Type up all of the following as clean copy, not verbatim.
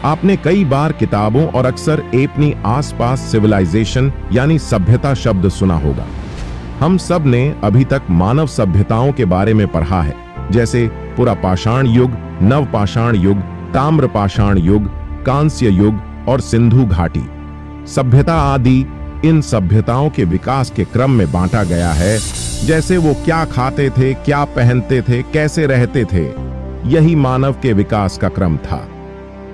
आपने कई बार किताबों और अक्सर अपनी आसपास सिविलाइजेशन यानी सभ्यता शब्द सुना होगा। हम सब ने अभी तक मानव सभ्यताओं के बारे में पढ़ा है, जैसे पुरापाषाण युग, नवपाषाण युग, ताम्रपाषाण युग, कांस्य युग और सिंधु घाटी सभ्यता आदि। इन सभ्यताओं के विकास के क्रम में बांटा गया है, जैसे वो क्या खाते थे, क्या पहनते थे, कैसे रहते थे। यही मानव के विकास का क्रम था।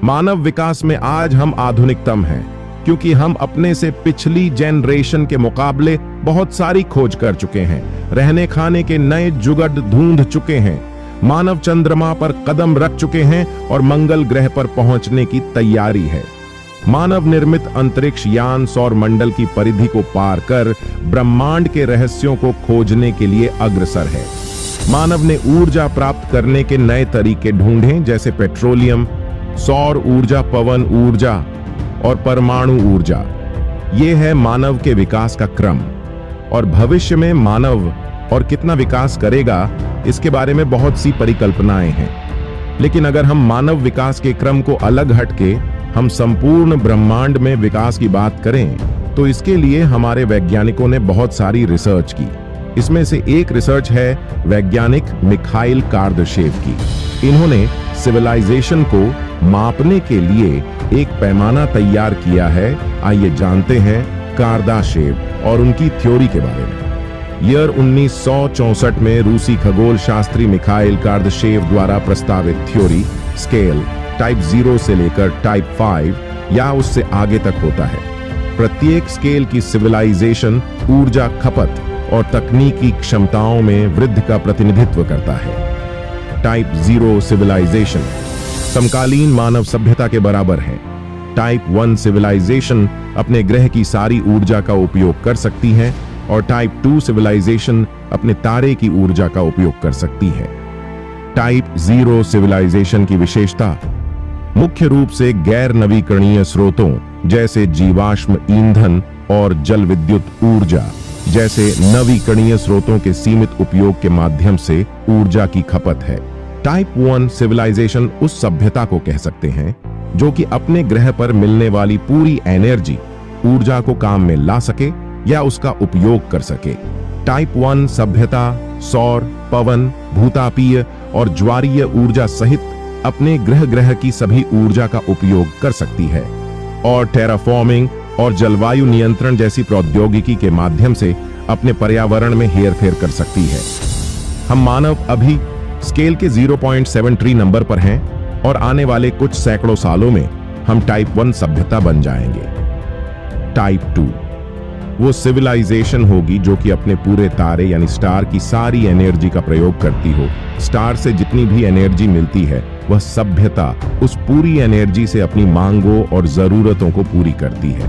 मानव विकास में आज हम आधुनिकतम हैं, क्योंकि हम अपने से पिछली जनरेशन के मुकाबले बहुत सारी खोज कर चुके हैं, रहने खाने के नए जुगाड़ ढूंढ चुके हैं, मानव चंद्रमा पर कदम रख चुके हैं और मंगल ग्रह पर पहुंचने की तैयारी है। मानव निर्मित अंतरिक्ष यान सौर मंडल की परिधि को पार कर ब्रह्मांड के रहस्यों को खोजने के लिए अग्रसर है। मानव ने ऊर्जा प्राप्त करने के नए तरीके ढूंढे, जैसे पेट्रोलियम, सौर ऊर्जा, पवन ऊर्जा और परमाणु ऊर्जा। यह है मानव के विकास का क्रम। और भविष्य में मानव और कितना विकास करेगा, इसके बारे में बहुत सी परिकल्पनाएं हैं। लेकिन अगर हम मानव विकास के क्रम को अलग हटके हम संपूर्ण ब्रह्मांड में विकास की बात करें, तो इसके लिए हमारे वैज्ञानिकों ने बहुत सारी रिसर्च की। इसमें से एक रिसर्च है वैज्ञानिक मिखाइल कार्दाशेव की। इन्होंने सिविलाइजेशन को मापने के लिए एक पैमाना तैयार किया है। आइए जानते हैं कार्दाशेव और उनकी थ्योरी के बारे में। ईयर 1964 में रूसी खगोल शास्त्री मिखाइल कार्दाशेव द्वारा प्रस्तावित थ्योरी स्केल टाइप 0 से लेकर टाइप 5 या उससे आगे तक होता है। प्रत्येक स्केल की सिविलाइजेशन ऊर्जा खपत और तकनीकी क्षमताओं में वृद्धि का प्रतिनिधित्व करता है। टाइप 0 सिविलाइजेशन समकालीन मानव सभ्यता के बराबर है। टाइप 1 सिविलाइजेशन अपने ग्रह की सारी ऊर्जा का उपयोग कर सकती है और टाइप 2 सिविलाइजेशन अपने तारे की ऊर्जा का उपयोग कर सकती है। टाइप 0 सिविलाइजेशन की विशेषता मुख्य रूप से गैर नवीकरणीय स्रोतों जैसे जीवाश्म ईंधन और जल विद्युत ऊर्जा जैसे नवीकरणीय स्रोतों के सीमित उपयोग के माध्यम से ऊर्जा की खपत है। टाइप 1 सिविलाइजेशन उस सभ्यता को कह सकते हैं जो कि अपने ग्रह पर मिलने वाली पूरी एनर्जी ऊर्जा को काम में ला सके या उसका उपयोग कर सके। टाइप 1 सभ्यता सौर, पवन, भूतापीय और ज्वारीय ऊर्जा सहित अपने ग्रह की सभी ऊर्जा का उपयोग कर सकती है और टेराफॉर्मिंग और जलवायु नियंत्रण जैसी प्रौद्योगिकी के माध्यम से अपने पर्यावरण में हेरफेर कर सकती है। हम मानव अभी स्केल के 0.73 नंबर पर हैं और आने वाले कुछ सैकड़ों सालों में हम टाइप 1 सभ्यता बन जाएंगे। टाइप 2 वो सिविलाइजेशन होगी जो कि अपने पूरे तारे यानी स्टार की सारी एनर्जी का प्रयोग करती हो। स्टार से जितनी भी एनर्जी मिलती है वह सभ्यता उस पूरी एनर्जी से अपनी मांगों और जरूरतों को पूरी करती है।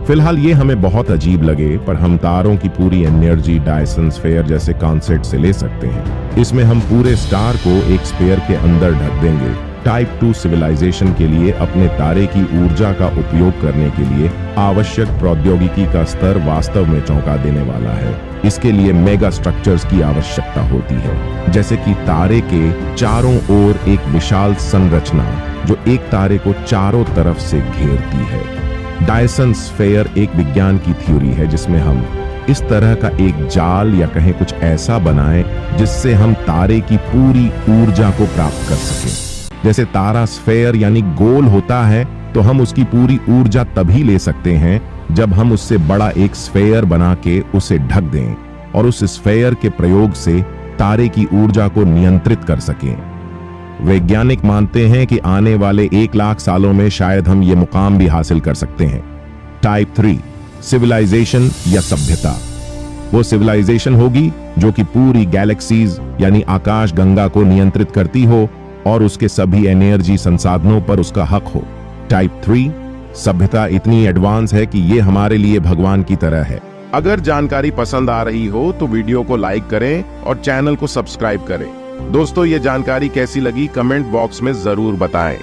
फिलहाल ये हमें बहुत अजीब लगे, पर हम तारों की पूरी एनर्जी डायसन स्फीयर जैसे कॉन्सेप्ट से ले सकते हैं। इसमें हम पूरे स्टार को एक स्फीयर के अंदर ढक देंगे। टाइप 2 सिविलाइजेशन के लिए अपने तारे की ऊर्जा का उपयोग करने के लिए आवश्यक प्रौद्योगिकी का स्तर वास्तव में चौंका देने वाला है। इसके लिए मेगा स्ट्रक्चर्स की आवश्यकता होती है, जैसे कि तारे के चारों ओर एक विशाल संरचना जो एक तारे को चारों तरफ से घेरती है। डायसन स्फीयर एक विज्ञान की थ्योरी है जिसमें हम इस तरह का एक जाल या कहें कुछ ऐसा बनाएं जिससे हम तारे की पूरी ऊर्जा को प्राप्त कर सकें। जैसे तारा स्फीयर यानी गोल होता है, तो हम उसकी पूरी ऊर्जा तभी ले सकते हैं जब हम उससे बड़ा एक स्फीयर बना के उसे ढक दें और उस स्फीयर के प्रयोग से तारे की ऊर्जा को नियंत्रित कर सकें। वैज्ञानिक मानते हैं कि आने वाले 1 लाख सालों में शायद हम ये मुकाम भी हासिल कर सकते हैं। टाइप 3 सिविलाइजेशन या सभ्यता वो सिविलाइजेशन होगी जो कि पूरी गैलेक्सीज यानी आकाश गंगा को नियंत्रित करती हो और उसके सभी एनर्जी संसाधनों पर उसका हक हो। टाइप 3 सभ्यता इतनी एडवांस है कि ये हमारे लिए भगवान की तरह है। अगर जानकारी पसंद आ रही हो तो वीडियो को लाइक करें और चैनल को सब्सक्राइब करें। दोस्तों, ये जानकारी कैसी लगी कमेंट बॉक्स में जरूर बताएं।